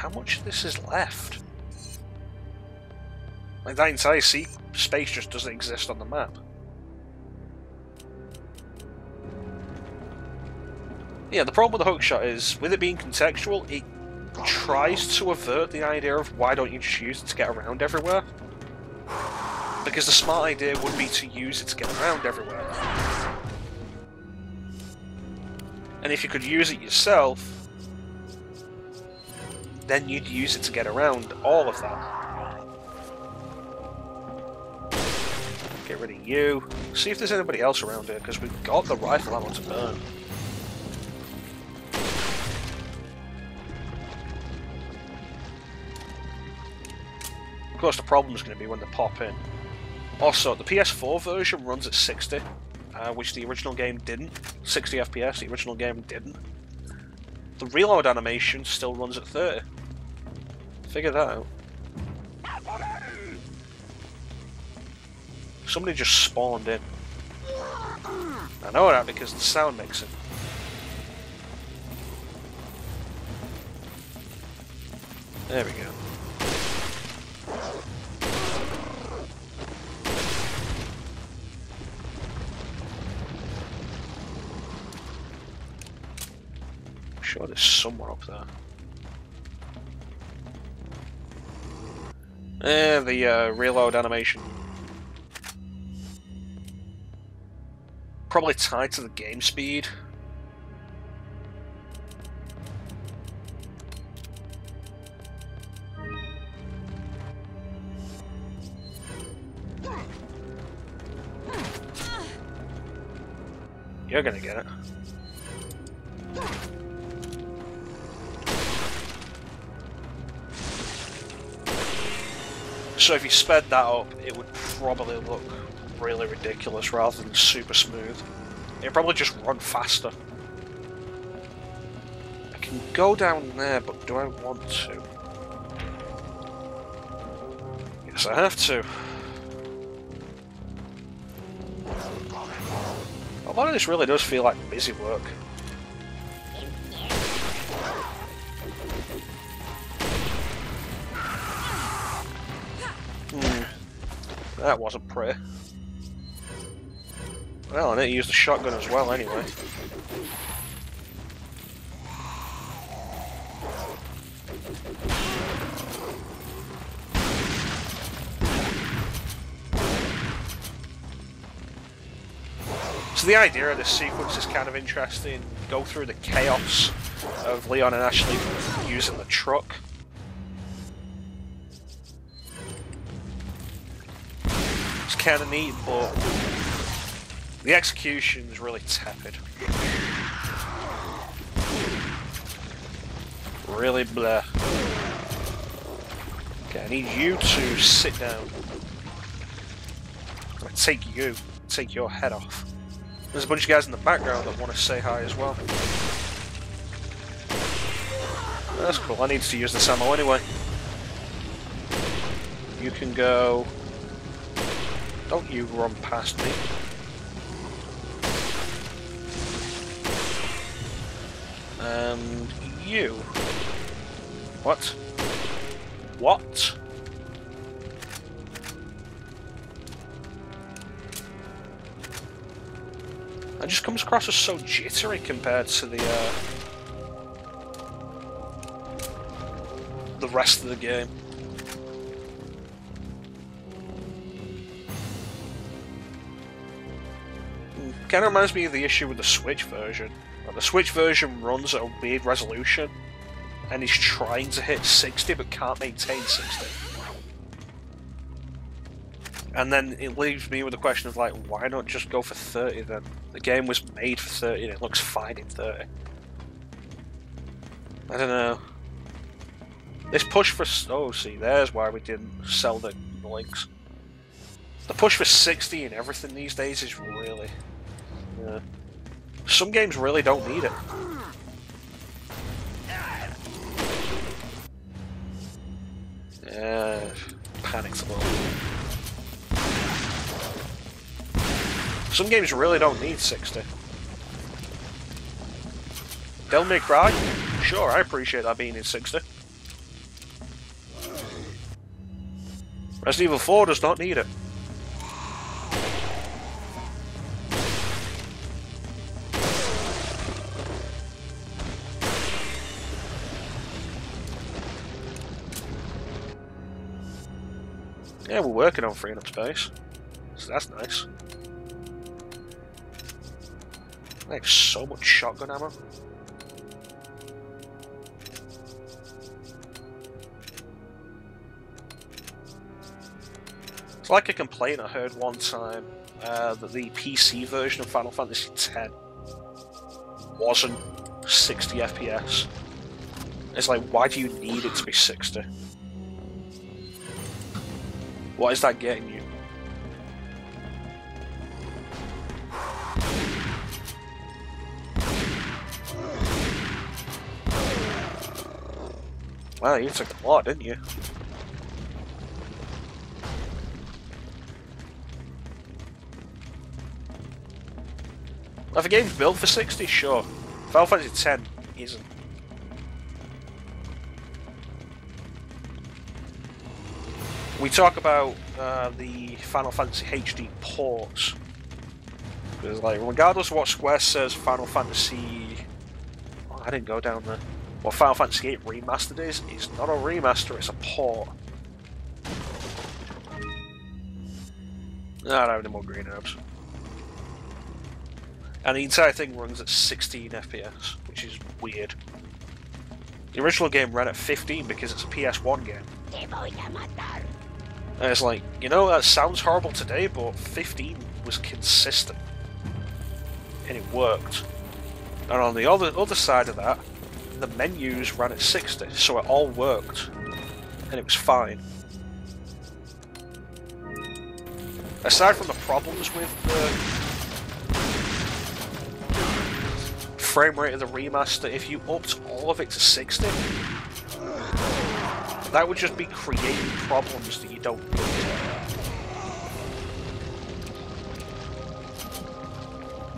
how much of this is left? Like, that entire space just doesn't exist on the map. Yeah, the problem with the hookshot is, with it being contextual, it tries to avert the idea of why don't you just use it to get around everywhere. Because the smart idea would be to use it to get around everywhere. And if you could use it yourself, then you'd use it to get around all of that. Get rid of you. See if there's anybody else around here, because we've got the rifle ammo to burn. Of course, the problem is going to be when they pop in. Also, the PS4 version runs at 60, which the original game didn't. 60 FPS, the original game didn't. The reload animation still runs at 30. Figure that out. Somebody just spawned in. I know that because the sound mixing. There we go. Sure, there's someone up there. The reload animation. Probably tied to the game speed. You're gonna get it. So if you sped that up, it would probably look really ridiculous rather than super smooth. It'd probably just run faster. I can go down there, but do I want to? Yes, I have to. A lot of this really does feel like busy work. That wasn't pretty. Well, I need to use the shotgun as well anyway. So the idea of this sequence is kind of interesting. Go through the chaos of Leon and Ashley using the truck. It's kind of neat, but the execution is really tepid. Really bleh. Okay, I need you to sit down. I'm gonna take your head off. There's a bunch of guys in the background that want to say hi as well. That's cool, I need to use this ammo anyway. You can go... Don't you run past me. And you. What? What? It just comes across as so jittery compared to the rest of the game. Kind of reminds me of the issue with the Switch version. Like, the Switch version runs at a weird resolution, and is trying to hit 60 but can't maintain 60. And then it leaves me with the question of, like, why not just go for 30 then? The game was made for 30 and it looks fine in 30. I don't know. This push for... Oh, see, there's why we didn't sell the links. The push for 60 and everything these days is really... Yeah. Some games really don't need it. Yeah, panicked a little. Some games really don't need 60. Devil May Cry? Sure, I appreciate that being in 60. Resident Evil 4 does not need it. Yeah, we're working on freeing up space, so that's nice. I have so much shotgun ammo. It's like a complaint I heard one time that the PC version of Final Fantasy X wasn't 60 FPS. It's like, why do you need it to be 60? What is that getting you? Wow, you took a lot, didn't you? If a game's built for 60, sure. Final Fantasy X isn't. We talk about the Final Fantasy HD ports. Because, like, regardless of what Square says Final Fantasy... Oh, I didn't go down there. What Final Fantasy VIII Remastered is, it's not a remaster, it's a port. No, I don't have any more green herbs. And the entire thing runs at 16 FPS, which is weird. The original game ran at 15 because it's a PS1 game. And it's like, you know, that sounds horrible today, but 15 was consistent. And it worked. And on the other side of that, the menus ran at 60, so it all worked. And it was fine. Aside from the problems with the frame rate of the remaster, if you upped all of it to 60, that would just be creating problems that you don't need.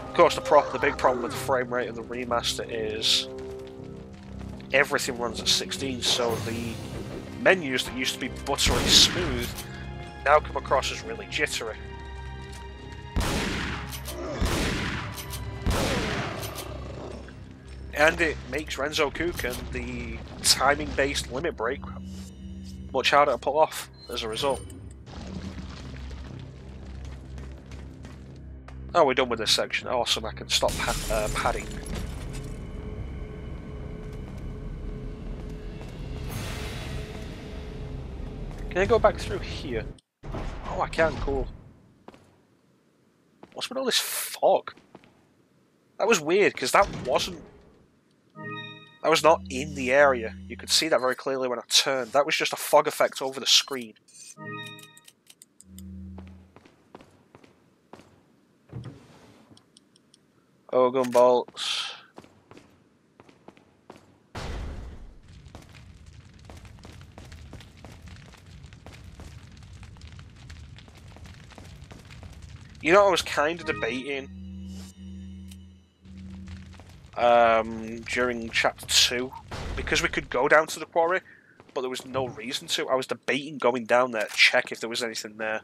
Of course, the big problem with the frame rate of the remaster is everything runs at 16, so the menus that used to be buttery smooth now come across as really jittery. And it makes Renzo Kuken, the timing-based limit break, much harder to pull off as a result. Oh, we're done with this section. Awesome, I can stop padding. Can I go back through here? Oh, I can, cool. What's with all this fog? That was weird, because that was not in the area. You could see that very clearly when I turned. That was just a fog effect over the screen. Ogun bolts. You know, I was kind of debating during chapter 2, because we could go down to the quarry, but there was no reason to. I was debating going down there to check if there was anything there,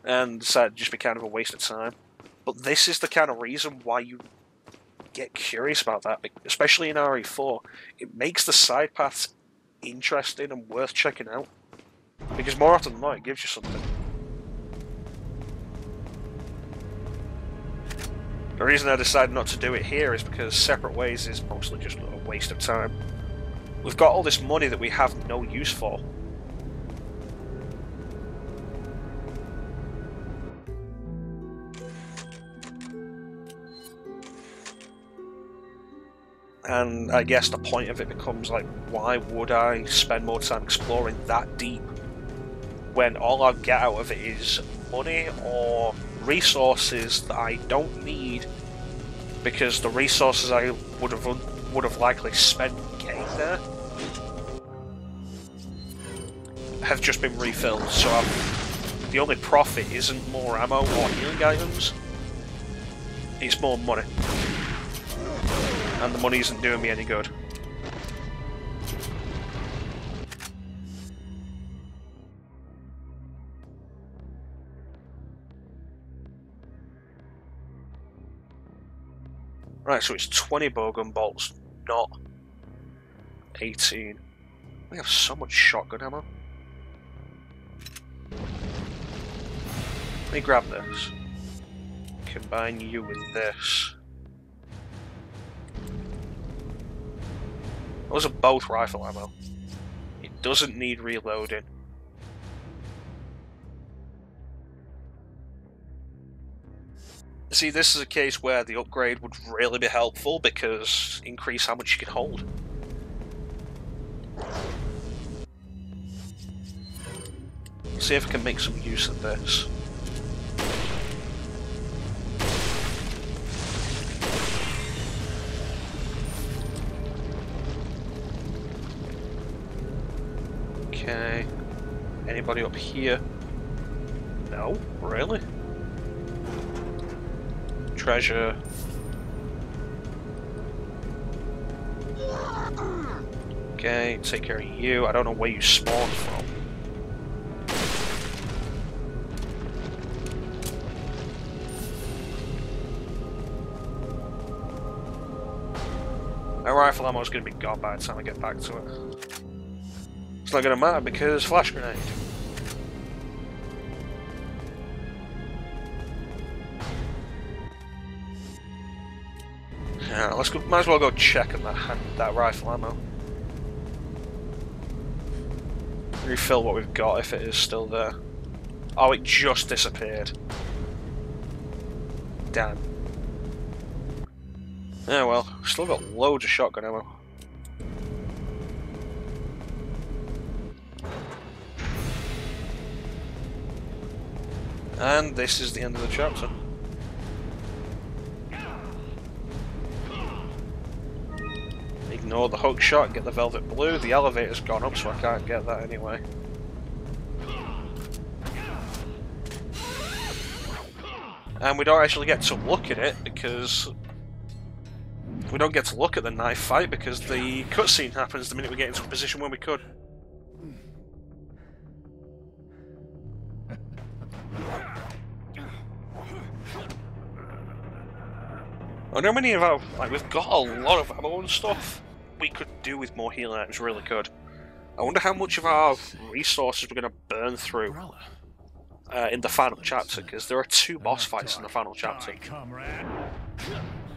and decided it'd just be kind of a waste of time. But this is the kind of reason why you get curious about that, especially in RE4. It makes the side paths interesting and worth checking out, because more often than not, it gives you something. The reason I decided not to do it here is because separate ways is mostly just a waste of time. We've got all this money that we have no use for. And I guess the point of it becomes like, why would I spend more time exploring that deep when all I get out of it is money or resources that I don't need, because the resources I would have likely spent getting there have just been refilled. So the only profit isn't more ammo or healing items, it's more money, and the money isn't doing me any good. Right, so it's 20 bowgun bolts, not 18. We have so much shotgun ammo. Let me grab this. Combine you with this. Those are both rifle ammo. It doesn't need reloading. See, this is a case where the upgrade would really be helpful because increase how much you can hold. See if I can make some use of this. Okay. Anybody up here? No? Really? Treasure. Okay, take care of you. I don't know where you spawned from. My rifle ammo is going to be gone by the time I get back to it. It's not going to matter because flash grenade. Yeah, let's go. Might as well go check on that rifle ammo. Refill what we've got if it is still there. Oh, it just disappeared. Damn. Yeah, well, we've still got loads of shotgun ammo. And this is the end of the chapter. Ignore the hook shot and get the velvet blue. The elevator's gone up, so I can't get that anyway. And we don't actually get to look at it because we don't get to look at the knife fight because the cutscene happens the minute we get into a position where we could. I know many of our, like, we've got a lot of ammo and stuff. We could do with more healing items, really could. I wonder how much of our resources we're going to burn through in the final chapter, because there are 2 boss fights in the final chapter.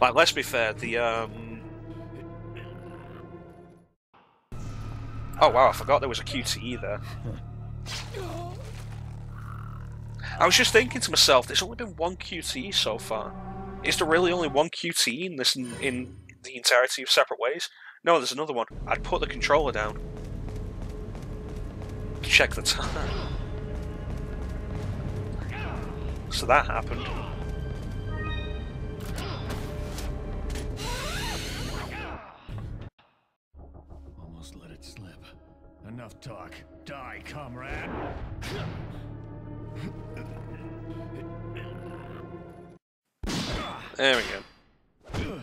Like, let's be fair, the oh wow, I forgot there was a QTE there. I was just thinking to myself, there's only been 1 QTE so far. Is there really only 1 QTE in this in the entirety of Separate Ways? No, there's another one. I'd put the controller down. Check the time. So that happened. Almost let it slip. Enough talk. Die, comrade. There we go.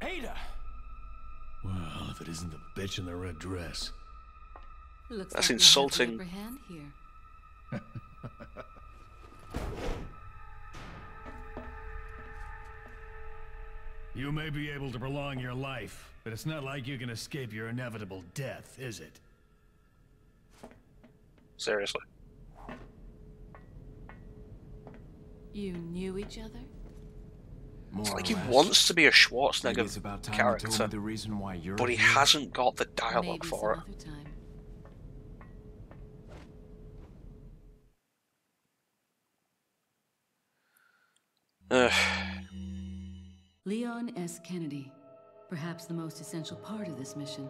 Ada! Well, if it isn't the bitch in the red dress. Looks That's like insulting. we have the upper hand here. You may be able to prolong your life, but it's not like you can escape your inevitable death, is it? Seriously. You knew each other? It's like he wants to be a Schwarzenegger character, the reason why you're but he here. hasn't got the dialogue Maybe for it. some other time. Leon S. Kennedy, perhaps the most essential part of this mission.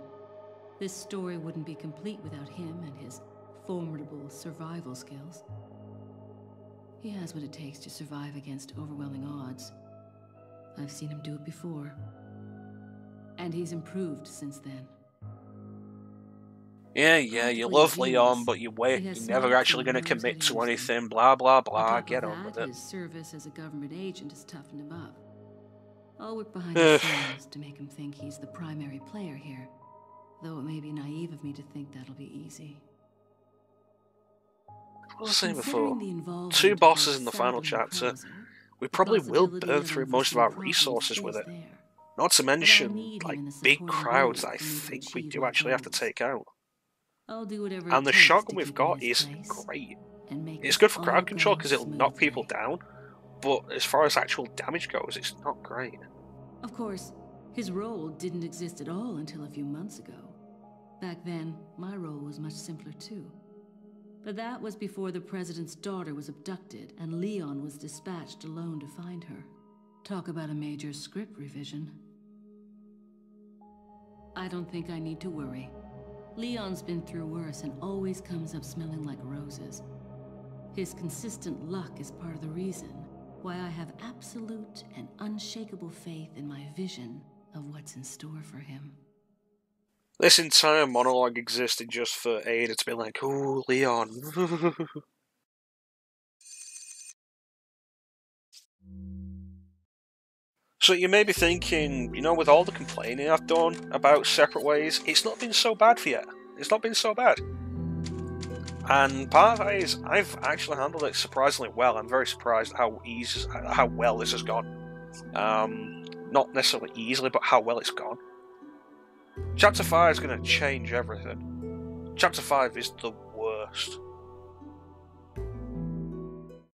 This story wouldn't be complete without him and his formidable survival skills. He has what it takes to survive against overwhelming odds. I've seen him do it before. And he's improved since then. Yeah, you love Leon, but you wait, you're never actually going to commit to anything, blah blah blah, get on with it. His service as a government agent has toughened him up. I'll work behind the scenes to make him think he's the primary player here, though it may be naive of me to think that'll be easy. What was I saying before? 2 bosses in the final chapter. We The probably will possibility burn of through most of our unforeseen resources problems with is it. there. Not to But I mention, need him like, in the big supporting crowds role that I for me to think we achieve do my actually have to goals. take out. I'll do whatever And it the takes shotgun to we've keep him in got his is place great. and make It's this good for all crowd control go because it'll knock people smoothly. down, but as far as actual damage goes, it's not great. Of course, his role didn't exist at all until a few months ago. Back then, my role was much simpler too. But that was before the president's daughter was abducted and Leon was dispatched alone to find her. Talk about a major script revision. I don't think I need to worry. Leon's been through worse and always comes up smelling like roses. His consistent luck is part of the reason why I have absolute and unshakable faith in my vision of what's in store for him. This entire monologue existed just for Ada to be like, "Ooh, Leon." So you may be thinking, you know, with all the complaining I've done about Separate Ways, it's not been so bad for you. It's not been so bad. And part of that is, I've actually handled it surprisingly well. I'm very surprised how well this has gone. Not necessarily easily, but how well it's gone. Chapter 5 is going to change everything. Chapter 5 is the worst.